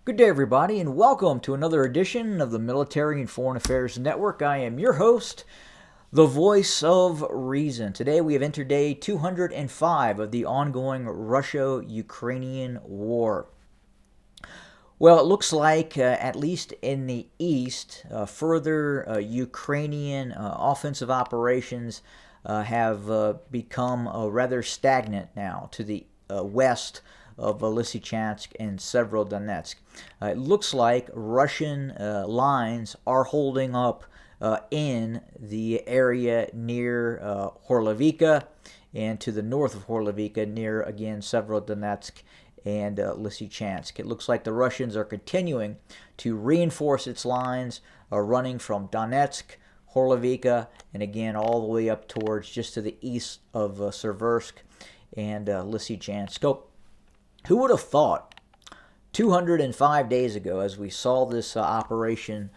Good day, everybody, and welcome to another edition of the Military and Foreign Affairs Network. I am your host, the voice of reason. Today we have entered day 205 of the ongoing Russia-Ukrainian war. Well, it looks like, at least in the east, further Ukrainian offensive operations have become rather stagnant now to the west of Lysychansk and Severodonetsk. It looks like Russian lines are holding up in the area near Horlovika and to the north of Horlovika near, again, Severodonetsk and Lysychansk. It looks like the Russians are continuing to reinforce its lines, running from Donetsk, Horlovika, and again all the way up towards just to the east of Seversk and Lysychansk. So, who would have thought 205 days ago, as we saw this operation,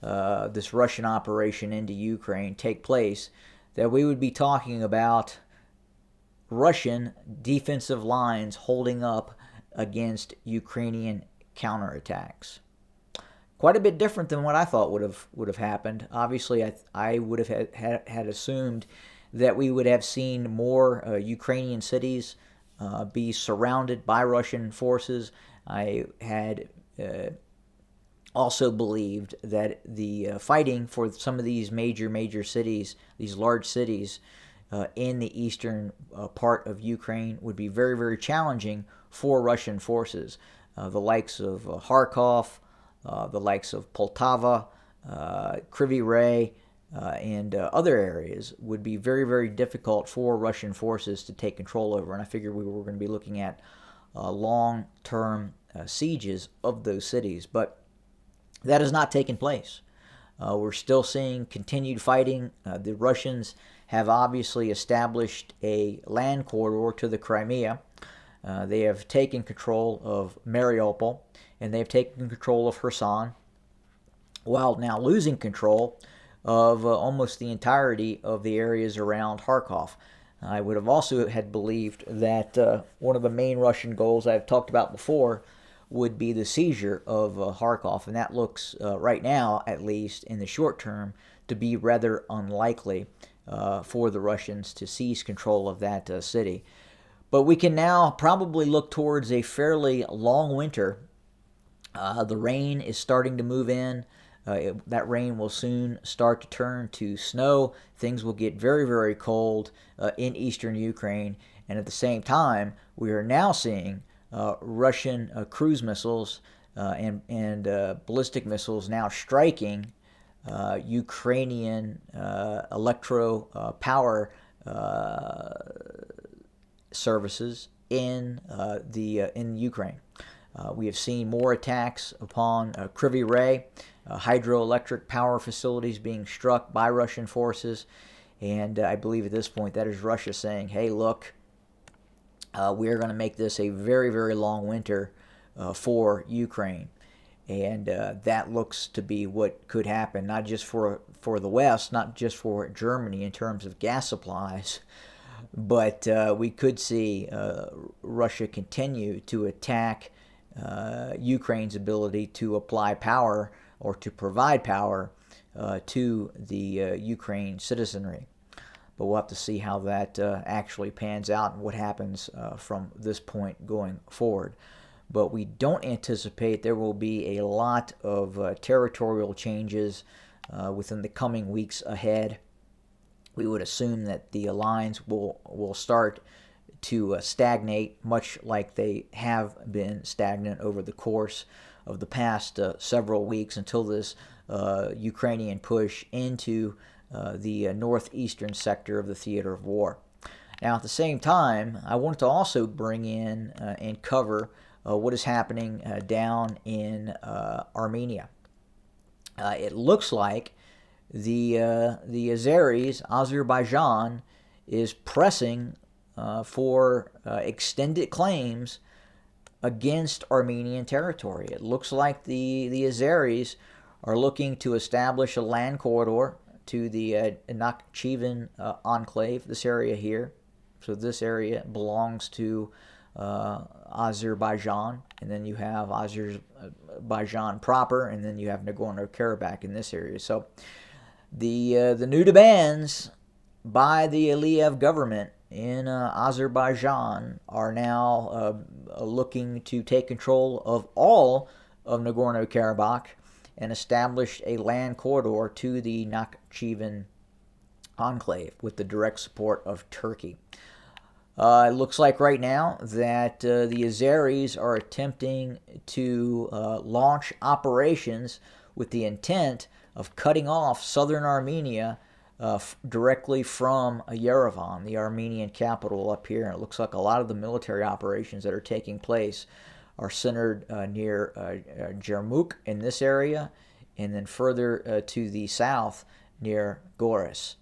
this Russian operation into Ukraine take place, that we would be talking about Russian defensive lines holding up against Ukrainian counterattacks? Quite a bit different than what I thought would have happened. Obviously, I would have had assumed that we would have seen more Ukrainian cities be surrounded by Russian forces. I had also believed that the fighting for some of these major cities, these large cities in the eastern part of Ukraine, would be very challenging for Russian forces. The likes of Kharkov, the likes of Poltava, Kryvyi Rih, and other areas would be very difficult for Russian forces to take control over. And I figured we were going to be looking at long-term sieges of those cities. But that has not taken place. We're still seeing continued fighting. The Russians have obviously established a land corridor to the Crimea. They have taken control of Mariupol, and they have taken control of Kherson, while now losing control of almost the entirety of the areas around Kharkov. I would have also had believed that one of the main Russian goals I've talked about before would be the seizure of Kharkov, and that looks, right now, at least in the short term, to be rather unlikely for the Russians to seize control of that city. But we can now probably look towards a fairly long winter. The rain is starting to move in. That rain will soon start to turn to snow. Things will get very cold in eastern Ukraine. And at the same time, we are now seeing Russian cruise missiles and ballistic missiles now striking Ukrainian electro power services in Ukraine. We have seen more attacks upon Kryvyi Rih, hydroelectric power facilities being struck by Russian forces, and I believe at this point that is Russia saying, hey, look, we are going to make this a very long winter for Ukraine. And that looks to be what could happen, not just for the West, not just for Germany in terms of gas supplies, but we could see Russia continue to attack Ukraine's ability to apply power or to provide power to the Ukraine citizenry. But we'll have to see how that actually pans out and what happens from this point going forward. But we don't anticipate there will be a lot of territorial changes within the coming weeks ahead. We would assume that the lines will start to stagnate, much like they have been stagnant over the course of the past several weeks, until this Ukrainian push into the northeastern sector of the theater of war. Now, at the same time, I wanted to also bring in and cover what is happening down in Armenia. It looks like the Azeris, Azerbaijan, is pressing for extended claims against Armenian territory. It looks like the Azeris are looking to establish a land corridor to the Nakhchivan enclave, this area here. So this area belongs to Azerbaijan, and then you have Azerbaijan proper, and then you have Nagorno-Karabakh in this area. So the new demands by the Aliyev government in Azerbaijan are now looking to take control of all of Nagorno-Karabakh and establish a land corridor to the Nakhchivan enclave with the direct support of Turkey. It looks like right now that the Azeris are attempting to launch operations with the intent of cutting off southern Armenia directly from Yerevan, the Armenian capital up here. And it looks like a lot of the military operations that are taking place are centered near Jermuk in this area, and then further to the south near Goris.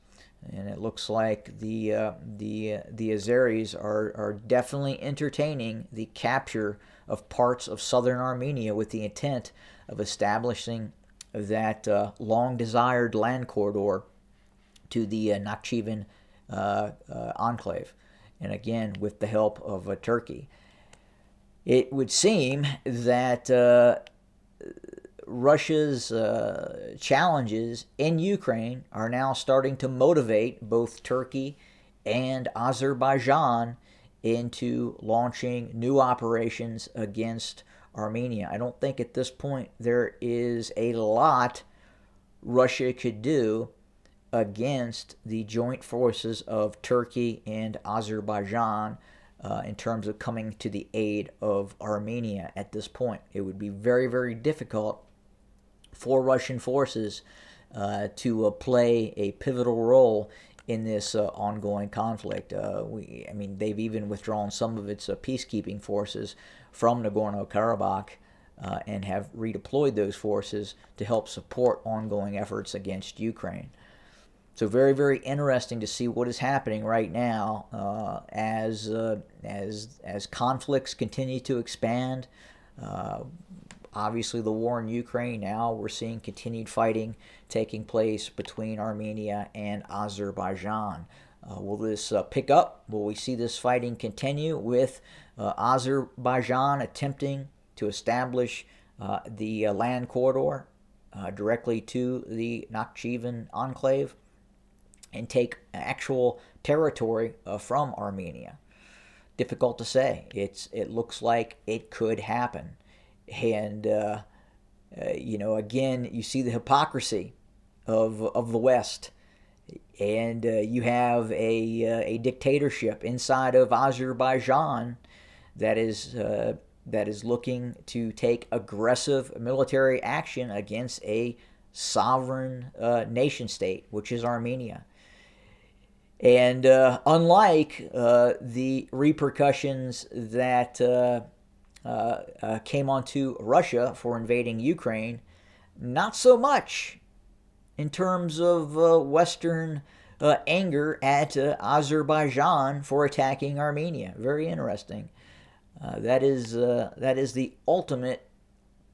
And it looks like the Azeris are definitely entertaining the capture of parts of southern Armenia with the intent of establishing that long-desired land corridor to the Nakhchivan enclave, and again with the help of Turkey. It would seem that Russia's challenges in Ukraine are now starting to motivate both Turkey and Azerbaijan into launching new operations against Armenia. I don't think at this point there is a lot Russia could do against the joint forces of Turkey and Azerbaijan in terms of coming to the aid of Armenia at this point. It would be very, very difficult for Russian forces to play a pivotal role in this ongoing conflict. They've even withdrawn some of its peacekeeping forces from Nagorno-Karabakh and have redeployed those forces to help support ongoing efforts against Ukraine. So very, very interesting to see what is happening right now as conflicts continue to expand. Obviously, the war in Ukraine, now we're seeing continued fighting taking place between Armenia and Azerbaijan. Will this pick up? Will we see this fighting continue with Azerbaijan attempting to establish the land corridor directly to the Nakhchivan enclave and take actual territory from Armenia? Difficult to say. It looks like it could happen. And, again, you see the hypocrisy of the West. And you have a dictatorship inside of Azerbaijan that is looking to take aggressive military action against a sovereign nation state, which is Armenia. And unlike the repercussions that came onto Russia for invading Ukraine, not so much in terms of Western anger at Azerbaijan for attacking Armenia. Very interesting. That is the ultimate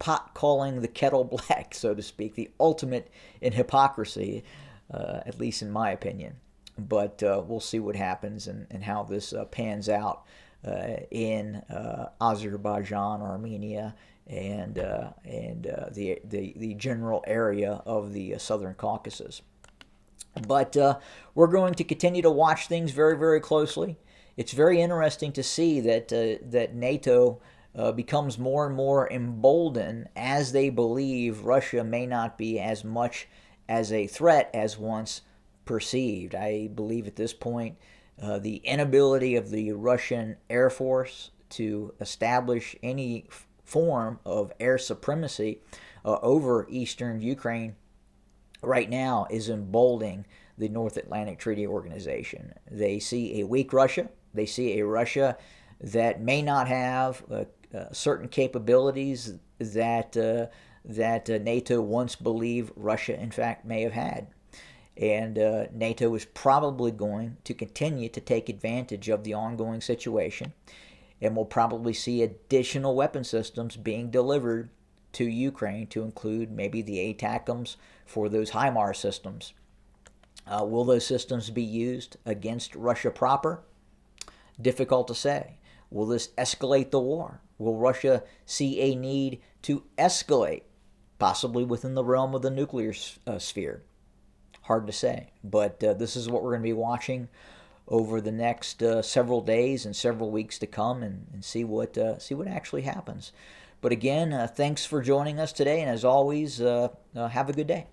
pot calling the kettle black, so to speak, the ultimate in hypocrisy, at least in my opinion. But we'll see what happens and how this pans out in Azerbaijan, Armenia, and the general area of the Southern Caucasus. But we're going to continue to watch things very, very closely. It's very interesting to see that NATO becomes more and more emboldened as they believe Russia may not be as much as a threat as once perceived. I believe at this point the inability of the Russian Air Force to establish any form of air supremacy over eastern Ukraine right now is emboldening the North Atlantic Treaty Organization. They see a weak Russia. They see a Russia that may not have certain capabilities that NATO once believed Russia, in fact, may have had. And NATO is probably going to continue to take advantage of the ongoing situation, and we'll probably see additional weapon systems being delivered to Ukraine, to include maybe the ATACMS for those HIMARS systems. Will those systems be used against Russia proper? Difficult to say. Will this escalate the war? Will Russia see a need to escalate, possibly within the realm of the nuclear sphere? Hard to say, but this is what we're going to be watching over the next several days and several weeks to come, and see what actually happens. But again, thanks for joining us today, and as always, have a good day.